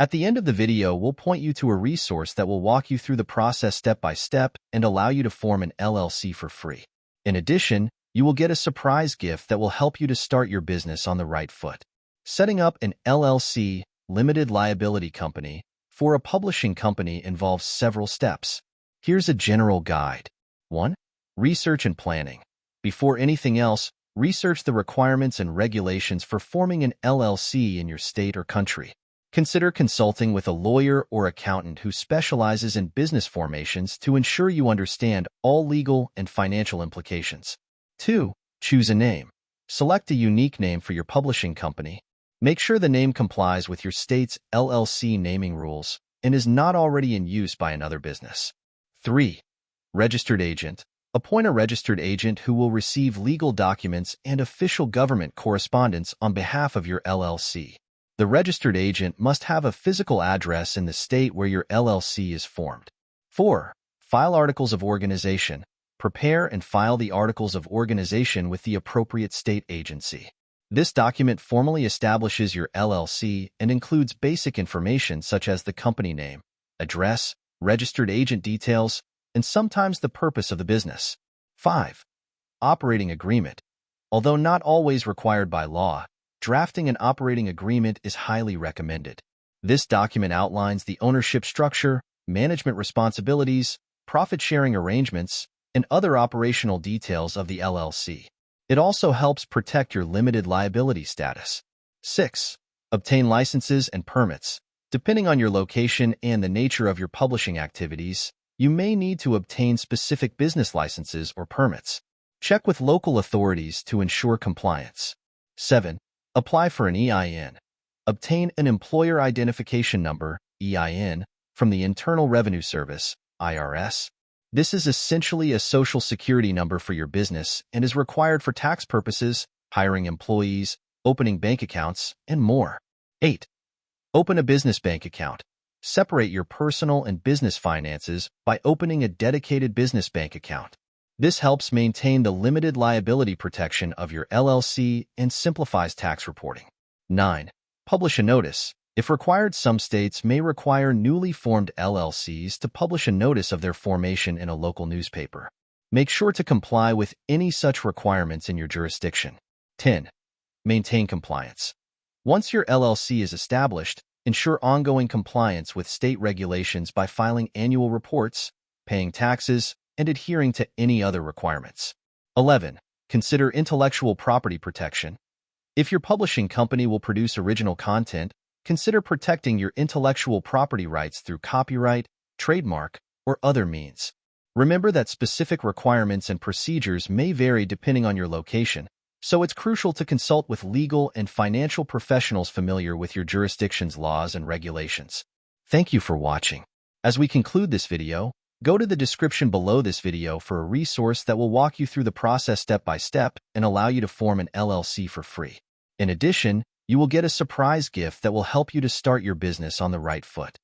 At the end of the video, we'll point you to a resource that will walk you through the process step by step and allow you to form an LLC for free. In addition, you will get a surprise gift that will help you to start your business on the right foot. Setting up an LLC, limited liability company, for a publishing company involves several steps. Here's a general guide. 1. Research and planning. Before anything else, research the requirements and regulations for forming an LLC in your state or country. Consider consulting with a lawyer or accountant who specializes in business formations to ensure you understand all legal and financial implications. 2. Choose a name. Select a unique name for your publishing company. Make sure the name complies with your state's LLC naming rules and is not already in use by another business. 3. Registered agent. Appoint a registered agent who will receive legal documents and official government correspondence on behalf of your LLC. The registered agent must have a physical address in the state where your LLC is formed. 4. File articles of organization. Prepare and file the articles of organization with the appropriate state agency. This document formally establishes your LLC and includes basic information such as the company name, address, registered agent details, and sometimes the purpose of the business. 5. Operating agreement. Although not always required by law, drafting an operating agreement is highly recommended. This document outlines the ownership structure, management responsibilities, profit-sharing arrangements, and other operational details of the LLC. It also helps protect your limited liability status. 6. Obtain licenses and permits. Depending on your location and the nature of your publishing activities, you may need to obtain specific business licenses or permits. Check with local authorities to ensure compliance. 7. Apply for an EIN. Obtain an Employer Identification Number, EIN, from the Internal Revenue Service, IRS. This is essentially a social security number for your business and is required for tax purposes, hiring employees, opening bank accounts, and more. 8. Open a business bank account. Separate your personal and business finances by opening a dedicated business bank account. This helps maintain the limited liability protection of your LLC and simplifies tax reporting. 9. Publish a notice. If required, some states may require newly formed LLCs to publish a notice of their formation in a local newspaper. Make sure to comply with any such requirements in your jurisdiction. 10. Maintain compliance. Once your LLC is established, ensure ongoing compliance with state regulations by filing annual reports, paying taxes, and adhering to any other requirements. 11. Consider intellectual property protection. If your publishing company will produce original content, consider protecting your intellectual property rights through copyright, trademark, or other means. Remember that specific requirements and procedures may vary depending on your location, so it's crucial to consult with legal and financial professionals familiar with your jurisdiction's laws and regulations. Thank you for watching. As we conclude this video, go to the description below this video for a resource that will walk you through the process step by step and allow you to form an LLC for free. In addition, you will get a surprise gift that will help you to start your business on the right foot.